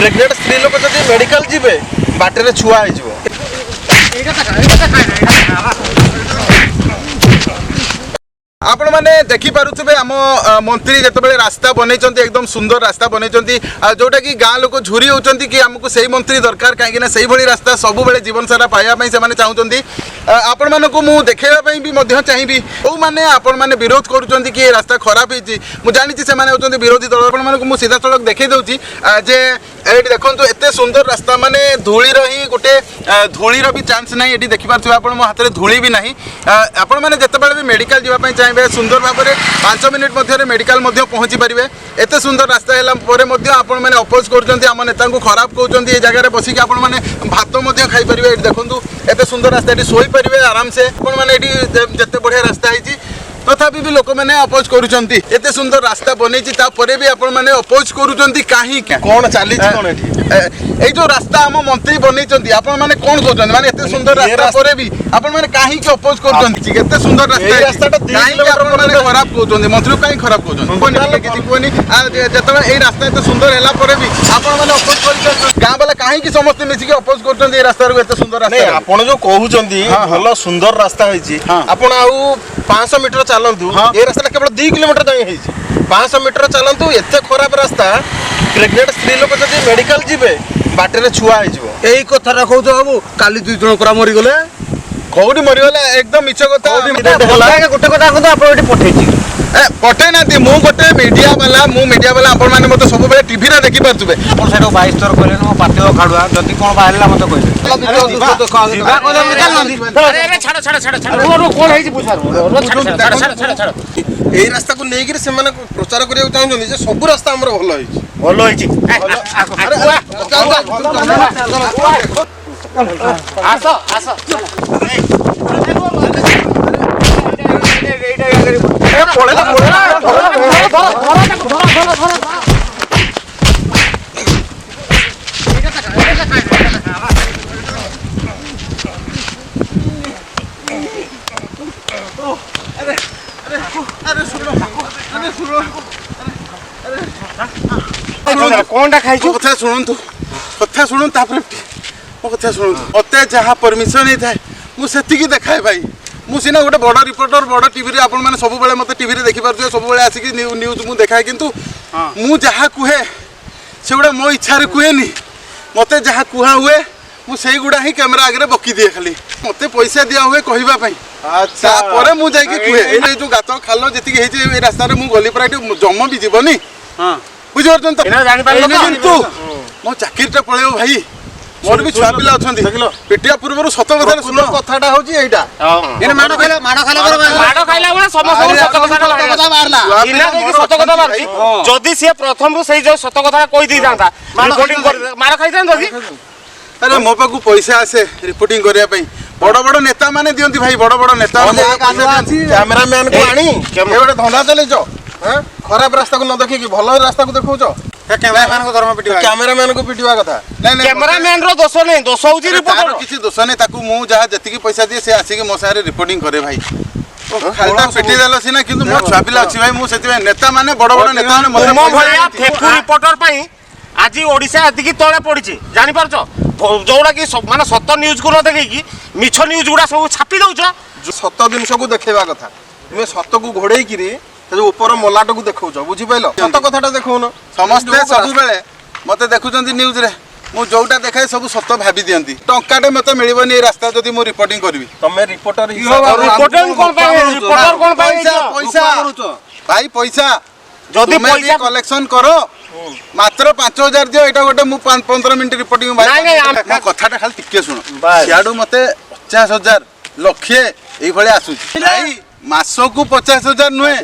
pregnant स्त्री लोक जब मेडिकल जीवे बाटर छुआ हो आपण मैंने देखिपे आम मंत्री जिते रास्ता बनई एकदम सुंदर रास्ता बनई जोटा कि गाँ लोक झुरी होती कि आमको सही मंत्री दरकार कहीं भाई रास्ता सब जीवन सारा पाइबापी से चाहते आपण मानक मु देखापी भी चाहिए जो मैंने आपण मैंने विरोध करुँच कि रास्ता खराब हो जानी से होती विरोधी दल आपण मानक सीधा सड़क देखी दूसरी जे ये देखो एत सुंदर रास्ता माने धूलीर ही गोटे धूलीर भी चांस ना ये देखिपे आप मो हाथ में धूली भी ना आपण मैंने जिते भी मेडिकल जावाई चाहिए सुंदर भाव में 5 मिनिट मध्य मेडिकल पहुँची पारे एत सुंदर रास्ता है आपण मैंने अपोज कर आम नेता को खराब कहते ये जगह बसिक आपण मैंने भात खाईपर ये देखो एत सुंदर रास्ता ये शोई पारे आराम से आपण मैंने जिते बढ़िया रास्ता है तथापि भी लोक मैंने अपोज करुँच एत सुंदर रास्ता बनई भी आपण मैंने अपोज करुँच कहीं कौन चली ये जो रास्ता आम मंत्री बनई आपण मैंने कौन कहते माने एत सुंदर रास्ता पर भी आपण मैंने कहीं अपोज कर सुंदर रास्ता खराब कहते मंत्री कहीं खराब कहते जो रास्ता एत सुंदर है भी आपण मैंने अपोज कर गाँ वाला कहीं समस्ते मिसिक अपोज कर रास्ता एत सुंदर रास्ता आप जो कहते भल सुंदर रास्ता आप 500 मीटर चलतु ये रास्ता केवल 2 किलोमीटर जाए 500 मीटर चलतु एत खराब रास्ता प्रेग्नेंट स्त्री लोक जब मेडिकल जीवे बाटर छुआ हो यही कथा कहूँ बाबू काली 2 जन मरीगले कौटी मरीगले एकदम मिछ कथा गोटे कथा कहते आप पठे पठे ना मु गोटे मीडिया वाला आपण मैंने मत सब टीवी रे देखि पारथुबे आपण सेठो 22 थर कहले न पाटे खाडुआ जति कोन बाहरला मत कहले अरे छाड़ छाड़ छाड़ छाड़ कोन है पूछार छाड़ एई रास्ता को नेगी से माने प्रचार करिया चाहउछन जे सब रास्ता हमर भलो होई आसो आसो कौनटा खाई कथा शुणु कथा शुणु मो कथा शुणु मत जहाँ परमिशन नहीं थाए मुझे देखाए भाई मुझे गोटे बड़ रिपोर्टर बड़ टीवी आप सब मत टीवी देखी पारे सब आसिक न्यूज मुझे देखाए किंतु मु जहाँ कहे से गुड़ा मो इच्छा कहे मत जहाँ कह हुए मुझे गुड़ा ही कैमेरा आगे बकी दिए खाली मत पैसा दिया हुए कहवाई तापर मुझे कहे जो गात खाल जी रास्तार मुझे गली प्राय जम भी जीवनी बुझीपार तू मो चाकरीटा पलैब भाई मोर भी छुआ पिला अछंती पिटिया पूर्व सत कथा सुन कथाटा होची एटा एने माडो खाइला वाला समस्त सत कथा मारला इना देखि सत कथा मारची जदी से प्रथम रु सही जो सत कथा कोइ दी जांता रिपोर्टिंग कर मार खाइ जान जदी अरे मो पाकू पैसा आसे रिपोर्टिंग करिया पई बड़ बड़ नेता माने दियंती भाई बड़ बड़ नेता कैमरामैन को आनी एबे धंधा चले जो खराब रास्ता को न देखि कि भलो रास्ता को देखौ जो कैमरामैन को धर्म पिटिवा कैमरामैन को पिटिवा कथा कैमरामैन रो दोष नहीं दोष होजी रिपोर्टर किछि दोष नहीं ताकू मु जहा जति पैसा दिए से आसी के मो सारे रिपोर्टिंग करे भाई खालटा पिटि देलो सिना किंतु मो छुआ पिला अछि भाई मु सेति नेता माने बड़ बड़ नेता माने मो भलिया फेकु रिपोर्टर पई आज ओडिसा आदिकी तळे पडिछि जानि पारछो जोडा कि माने सत्य न्यूज को न देखि कि मिछ न्यूज गुडा सब छापी दउछ सत्य जिंस को देखेबा कथा तुमे सत्य को घोड़े किरी जो ऊपर मलाट को देखौ बुझिपाइल सत कथाटा देखौन समस्ते सब बेले मते देखुचंती न्यूज रे मु जोटा देखाए सब सत भाबी दियंती टंकाटे मते मिलिबनी रास्ता जदी मु रिपोर्टिंग करबी तमे रिपोर्टर रिपोर्टिंग कोन पैसा पैसा भाई पैसा जदी पैसा कलेक्शन करो मात्र 5000 दियो एटा गोटे मु 15 मिनिट रिपोर्टिंग भाई मो कथाटा खाली टिके सुन सियाडू मते 50000 लक्षे एई भले आसुची भाई मासो को 50,000 नुहे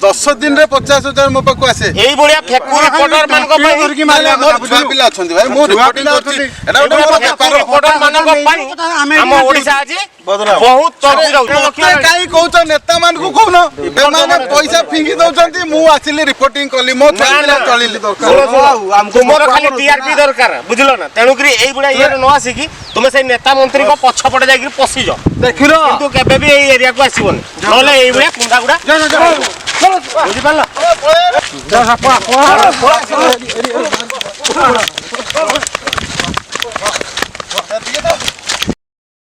10 दिन रे 50,000 मो पाको आसे एई बढिया फेकु रिपोर्टर मान को पई करकी मारला मोर छुआ पिला अछंती भाई मो रिपोर्टिंग करछि एटा गोटे रिपोर्टर मान को पई हम ओडिसा आजी बहुत चर्ची जाउ काई कहउछ नेता मान को कहनो ए माने पैसा फिंगी दउचंती मु आसिली रिपोर्टिंग कली मो छुआ चलिली तुमर खाली टीआरपी दरकार बुझलो ना तेनु करी एई बढिया ये न आसी कि तुमे से नेता मंत्री को पछ पटे जाई पसी जा देखिरो किंतु केबे भी एई एरिया को आसीबोनी नले एई बढिया कुंडा गुडा बुझि पाला